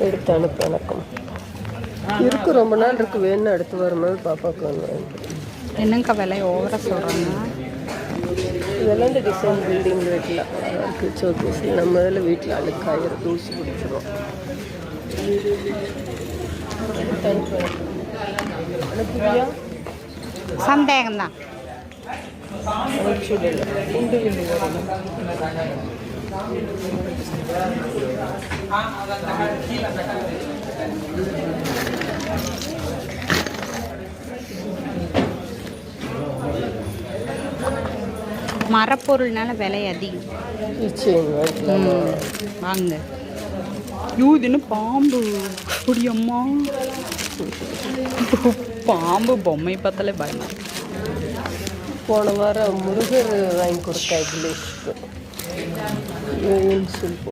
எடுத்து அனுப்பு எனக்கும் இருக்கு. ரொம்ப நாள் இருக்கு. வேணும் எடுத்து வரும்போது பாப்பாவுக்கு வேணும். என்னங்கக்கா விலை ஓவராக சொல்கிறாங்க? இதெல்லாம் இந்த டிசைன் பில்டிங் வீட்டில் இருக்குது. ஷோகேஸில் நம்ம இதில் வீட்டில் அழுக்காயிரம் தூசி பிடிச்சிரும். அனுப்புவியா? சந்தேகம்தான். குண்டு வில்லி வரணும். மரப்பொருள்னால விலை அதிகம். வாங்க. யூதுன்னு பாம்பு அப்படியம்மா. பாம்பு பொம்மை பார்த்தாலே பயமா. போன வாரம் முருகர் வாங்கி கொடுத்தா இங்கிலீஷ்க்கு